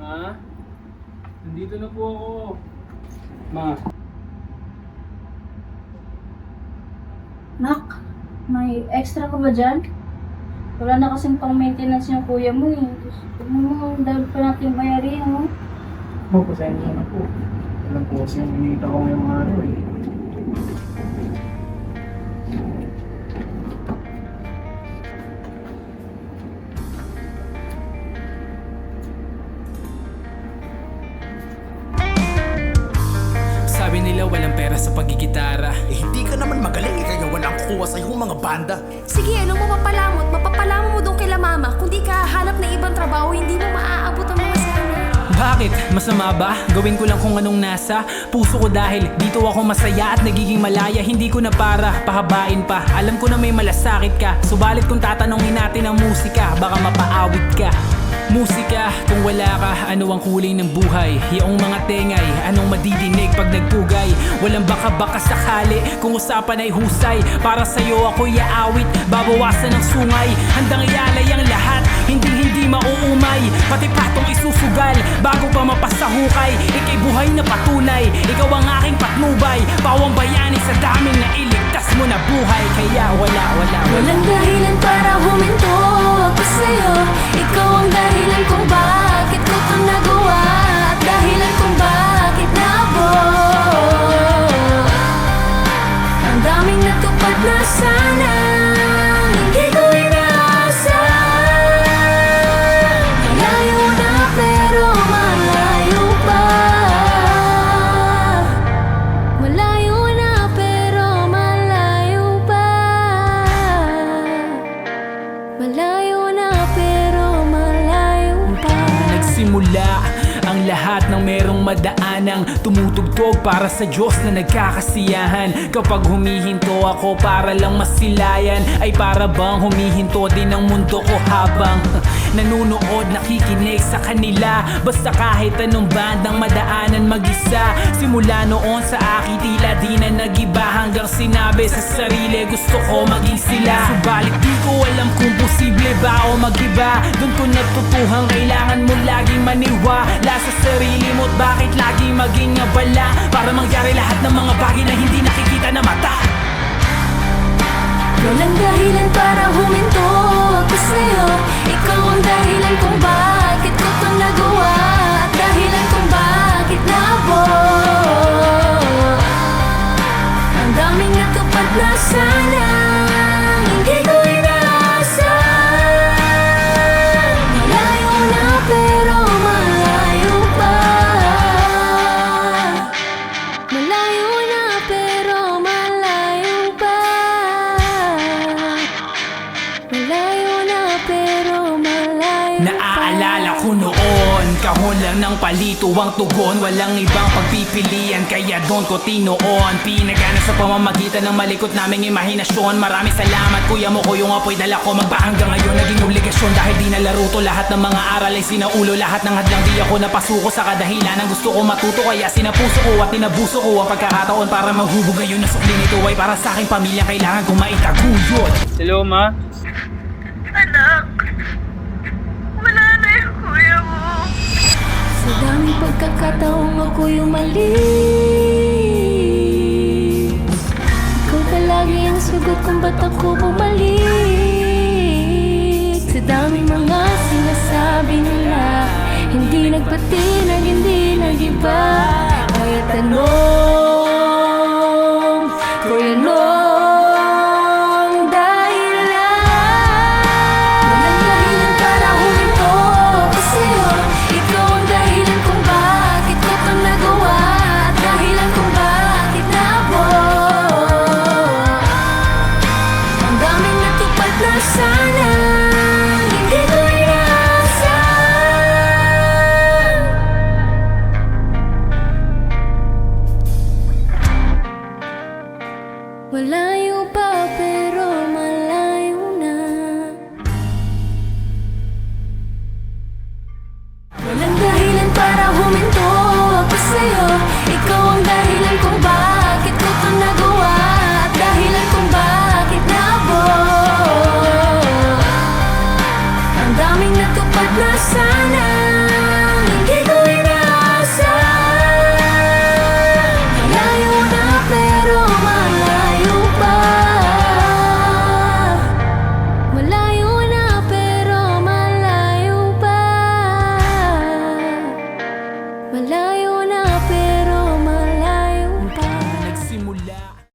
Ma? Nandito na po ako. Ma? Nak, may extra ka ba dyan? Wala na kasing pang maintenance yung kuya mo eh. Ano mo, dahil pa natin bayarin mo. Oh, pasensya na po. Alam po kasi yung inita ko ngayong araw eh. Sabi nila walang pera sa pagigitara. Hindi ka naman magaling, kaya walang kuha sa iyong mga banda. Sige, anong mapapalamot? Mapapalamot mo doon kila mama. Kung di ka hanap na ibang trabaho, hindi mo maaabot ang mga sana. Bakit? Masama ba? Gawin ko lang kung anong nasa puso ko dahil dito ako masaya at nagiging malaya. Hindi ko na para pahabain pa. Alam ko na may malasakit ka. Subalit kung tatanungin natin ang musika, baka mapaawit ka. Musika, kung wala ka, ano ang kulay ng buhay? Yaong mga tengay, anong madidinig pag nagpugay? Walang baka-baka sakali, kung usapan ay husay. Para sa'yo ako'y aawit, babawasan ng sungay. Handang ialay ang lahat, hindi mauumay. Pati patong isusugal, bago pa mapasahukay. Ika'y buhay na patunay, ikaw ang aking patnubay. Pawang bayani sa daming na iligtas mo na buhay. Kaya Walang dahilan para huminto ako sa'yo. Ikaw ang dahilan kung bakit ko ito nagawa. At dahilan kung bakit naabot ang daming natupad na sana hindi ko inaasahan. Malayo na pero malayo pa. Malayo na pero malayo pa. Malayo na pero malayo pa. Nagsimula ang lahat ng merong madaanang tumutugtog para sa Diyos na nagkakasiyahan. Kapag humihinto ako para lang masilayan, ay para bang humihinto din ang mundo ko habang nanunood, nakikinig sa kanila. Basta kahit anong bandang madaanan mag-isa. Simula noon sa akin tila di na nag-iba, hanggang sinabi sa sarili gusto ko maging sila. Subalit di ko alam kung posible ba o mag-iba. Doon ko natutuhang kailangan mo laging maniwala sa sarili mo at bakit lagi maging abala para mangyari lahat ng mga bagay na hindi nakikita na mata. Walang dahilan para huminto ako sa'yo. Ikaw ang dahilan kung bakit ko ito nagawa. At dahilan kung bakit naabot ang daming natupad na sana hindi ko inaasahan. Malayo na pero malayo pa. Malayo na pero malayo pa. Malayo na pero malayo pa. Naaalala ko noon, kahon lang ng palito ang tugon. Walang ibang pagpipilian kaya doon ko tinoon. Pinagana sa pamamagitan ng malikot naming imahinasyon. Maraming salamat kuya mo ko yung apoy dala ko. Magba hanggang ngayon naging obligasyon. Dahil di nalaro to lahat ng mga aral ay sinaulo. Lahat ng hadlang di ako napasuko sa kadahilan ang gusto ko matuto. Kaya sinapuso ko at tinabuso ko ang pagkakataon para mahubog ngayon na sukli nito ay para sa aking pamilya. Kailangan kong maitaguyod. Hello, Ma? Anak, wala na yung kuya mo. Sa daming pagkakataong ako yung mali. Ikaw palagi ang sagot kung ba't ako bumalik. Sa daming mga sinasabi nila, hindi nagpatinag, hindi nag-iba. Kaya tanong ko yan ang dahilan. Walang dahilan para huminto ako sa'yo. Ikaw ang dahilan kung bakit ko ito nagawa. At dahilan kung bakit naabot ang daming natupad na sana hindi ko inaasahan. Malayo pa